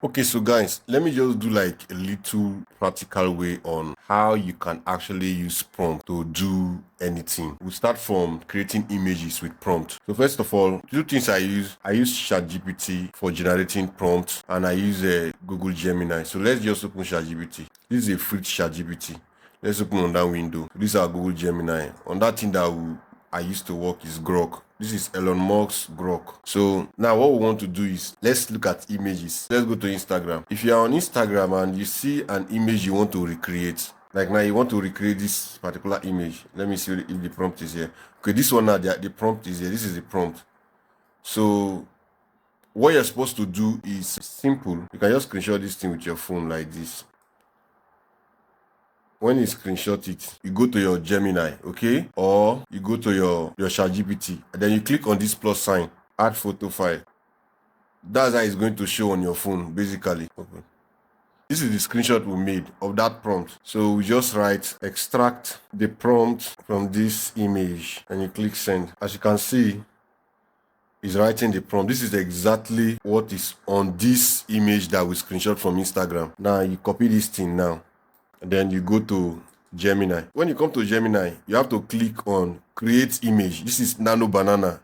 Okay, so guys, let me just do like a little practical way on how you can actually use prompt to do anything. We start from creating images with prompt. So first of all, two things I use ChatGPT for generating prompts, and I use Google Gemini. So let's just open ChatGPT. This is a free ChatGPT. Let's open on that window. This is our Google Gemini. On that thing that I used to work is Grok. This is Elon Musk's Grok. So now what we want to do is, let's look at images. Let's go to Instagram. If you are on Instagram and you see an image you want to recreate, like now you want to recreate this particular image. Let me see if the prompt is here. Okay, this one now, the prompt is here. This is the prompt. So what you're supposed to do is simple. You can just screenshot this thing with your phone like this. When you screenshot it, you go to your Gemini, okay? Or you go to your ChatGPT, and then you click on this plus sign, add photo file. That's how it's going to show on your phone, basically. Okay. This is the screenshot we made of that prompt. So we just write, extract the prompt from this image, and you click send. As you can see, it's writing the prompt. This is exactly what is on this image that we screenshot from Instagram. Now you copy this thing now. And then you go to Gemini. When you come to Gemini, you have to click on create image. This is Nano Banana.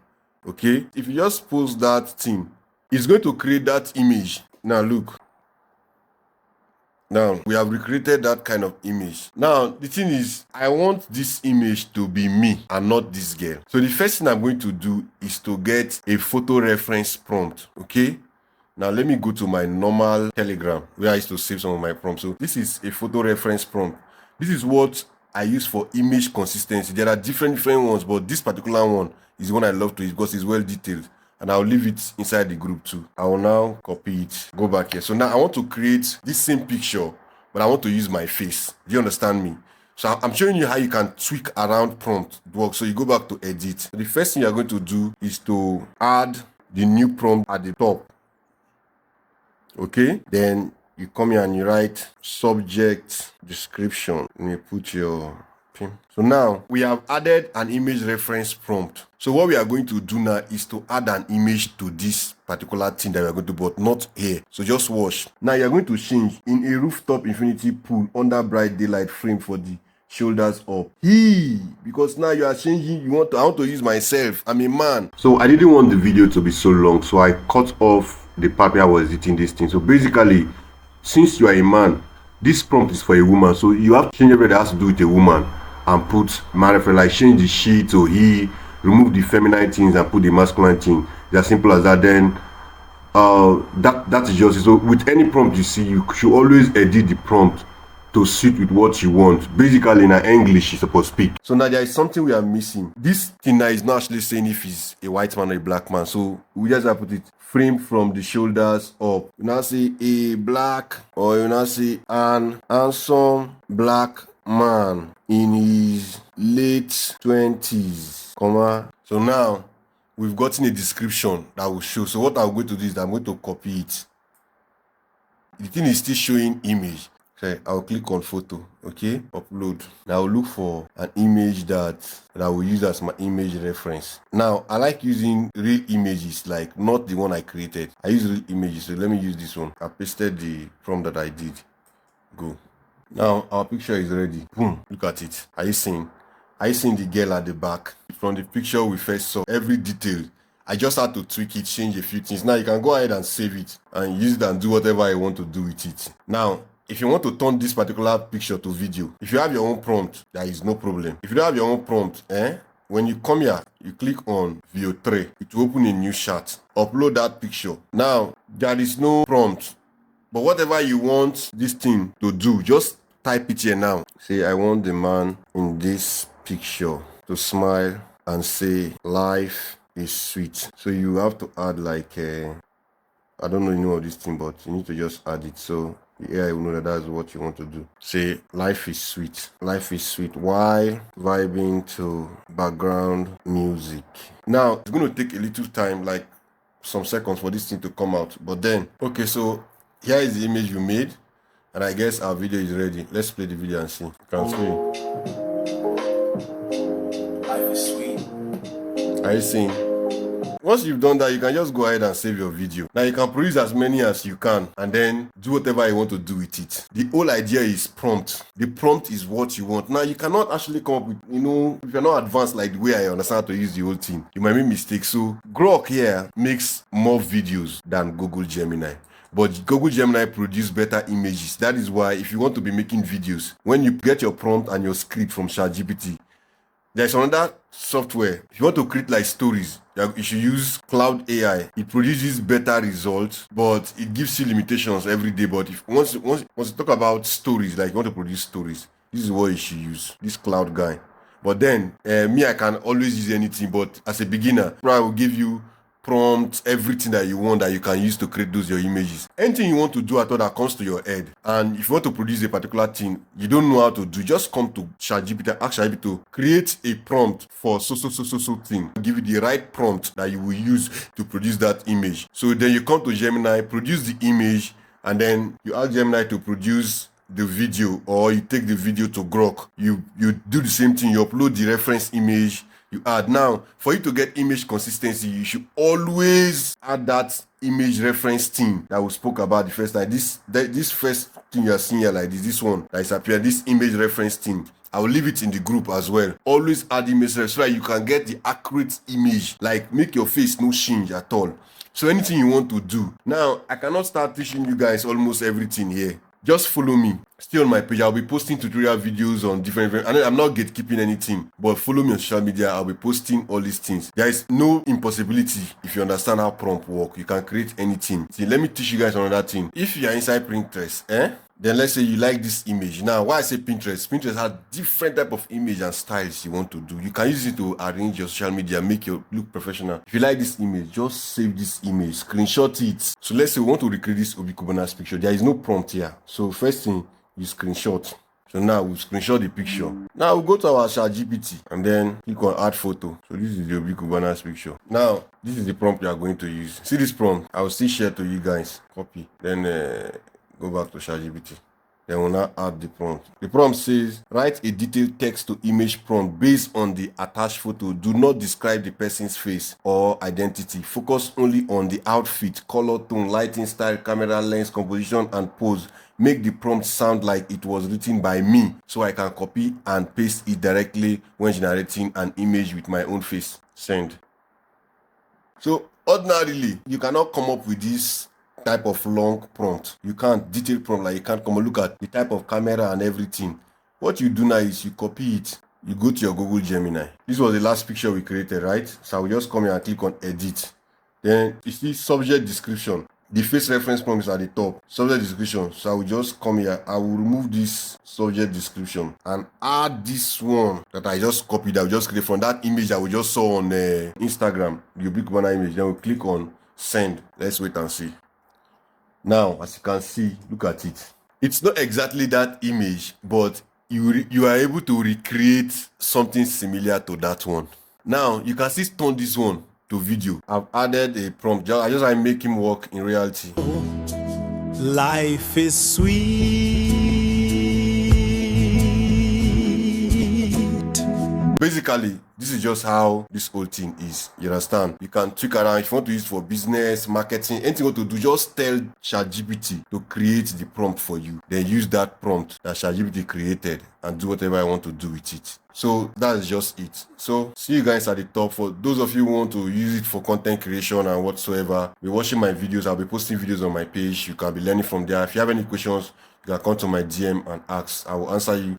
Okay? If you just post that thing, it's going to create that image. Now look. Now we have recreated that kind of image. Now the thing is, I want this image to be me and not this girl. So the first thing I'm going to do is to get a photo reference prompt. Okay? Now let me go to my normal Telegram where I used to save some of my prompts. So this is a photo reference prompt. This is what I use for image consistency. There are different ones, but this particular one is the one I love to use because it's well detailed. And I'll leave it inside the group too. I will now copy it. Go back here. So now I want to create this same picture, but I want to use my face. Do you understand me? So I'm showing you how you can tweak around prompt work. So you go back to edit. So the first thing you're going to do is to add the new prompt at the top. Okay, then you come here and you write subject description and you put your pin. So now we have added an image reference prompt. So what we are going to do now is to add an image to this particular thing that we are going to, but not here. So just watch. Now you're going to change in a rooftop infinity pool under bright daylight frame for the shoulders up. Because now you are changing. I want to use myself. I'm a man. So I didn't want the video to be so long, so I cut off the part where I was editing this thing. So basically, since you are a man, this prompt is for a woman. So you have to change everything that has to do with a woman and put reference, like change the she to he, remove the feminine things and put the masculine thing. It's as simple as that. Then that is just it. So with any prompt you see, you should always edit the prompt to suit with what you want. Basically, in English, you're supposed to speak. So now there is something we are missing. This thing now is not actually saying if he's a white man or a black man. So we just have to put it frame from the shoulders up. You now say a black, or you now say an handsome black man in his late 20s, comma. So now we've gotten a description that will show. So what I'm going to do is I'm going to copy it. The thing is still showing image. Okay, I'll click on photo, okay, upload. Now I'll look for an image that I will use as my image reference. Now I like using real images, like not the one I created. I use real images, so let me use this one. I pasted the prompt that I did. Go. Now our picture is ready. Boom, look at it. Are you seeing the girl at the back? From the picture we first saw, every detail. I just had to tweak it, change a few things. Now you can go ahead and save it and use it and do whatever you want to do with it. Now, if you want to turn this particular picture to video, if you have your own prompt, there is no problem. If you don't have your own prompt, when you come here, you click on View 3. It will open a new chat. Upload that picture. Now, there is no prompt. But whatever you want this thing to do, just type it here now. Say, I want the man in this picture to smile and say, life is sweet. So you have to add like, I don't know the name of this thing, but you need to just add it. So the AI will know that that's what you want to do. Say, life is sweet. Life is sweet while vibing to background music. Now, it's going to take a little time, like some seconds for this thing to come out. But then, okay, so here is the image you made. And I guess our video is ready. Let's play the video and see. You can see. Life is sweet. Are you seeing? once you've done that, you can just go ahead and save your video. Now you can produce as many as you can and then do whatever you want to do with it. The whole idea is prompt. The prompt is what you want. Now you cannot actually come up with, if you're not advanced like the way I understand how to use the whole thing, you might make mistakes. So Grok here makes more videos than Google Gemini. But Google Gemini produce better images. That is why if you want to be making videos, when you get your prompt and your script from ChatGPT, there's another software. If you want to create like stories, you should use Cloud AI. It produces better results, but it gives you limitations every day. But if once you talk about stories, like you want to produce stories, this is what you should use. This Cloud guy. But then I can always use anything. But as a beginner, I will give you prompt, everything that you want that you can use to create those your images. Anything you want to do at all that comes to your head, and if you want to produce a particular thing you don't know how to do, just come to ChatGPT, ask ChatGPT to create a prompt for so thing, give you the right prompt that you will use to produce that image. So then you come to Gemini, produce the image, and then you ask Gemini to produce the video, or you take the video to Grok. You do the same thing, you upload the reference image, you add. Now, for you to get image consistency, you should always add that image reference thing that we spoke about the first time. This first thing you are seeing here, like this one that is appearing, this image reference thing, I will leave it in the group as well. Always add image reference so that you can get the accurate image, like make your face no change at all. So anything you want to do. Now, I cannot start teaching you guys almost everything here. Just follow me. Stay on my page. I'll be posting tutorial videos on different and I'm not gatekeeping anything, but follow me on social media. I'll be posting all these things. There is no impossibility if you understand how prompt work. You can create anything. See, let me teach you guys another thing. If you are inside Pinterest, then let's say you like this image. Now, why I say Pinterest has different type of image and styles you want to do. You can use it to arrange your social media, make you look professional. If you like this image, just save this image, screenshot it. So let's say we want to recreate this Obi Kubanas picture. There is no prompt here. So first thing, you screenshot. So now we'll screenshot the picture. Now we'll go to our ChatGPT and then click on add photo. So this is the Obi Kubanas picture. Now, this is the prompt you are going to use. See this prompt? I will still share to you guys. Copy. Then go back to ChatGPT. Then we'll now add the prompt. The prompt says, write a detailed text to image prompt based on the attached photo. Do not describe the person's face or identity. Focus only on the outfit, color, tone, lighting, style, camera, lens, composition, and pose. Make the prompt sound like it was written by me, so I can copy and paste it directly when generating an image with my own face. Send. So ordinarily, you cannot come up with this type of long prompt. You can't detail prompt, like you can't come and look at the type of camera and everything. What you do now is you copy it. You go to your Google Gemini. This was the last picture we created, right? So I will just come here and click on edit. Then you see subject description. The face reference prompt is at the top. Subject description. So I will just come here. I will remove this subject description and add this one that I just copied. I will just create from that image that we just saw on Instagram, the Obi Kubana image. Then we'll click on send. Let's wait and see. Now, as you can see, look at it. It's not exactly that image, but you are able to recreate something similar to that one. Now, you can still turn this one to video. I've added a prompt. I just like make him work in reality. Life is sweet. Basically, this is just how this whole thing is. You understand? You can tweak around. If you want to use it for business, marketing, anything you want to do, just tell ChatGPT to create the prompt for you. Then use that prompt that ChatGPT created and do whatever I want to do with it. So that's just it. So see you guys at the top. For those of you who want to use it for content creation and whatsoever, be watching my videos. I'll be posting videos on my page. You can be learning from there. If you have any questions, you can come to my DM and ask. I will answer you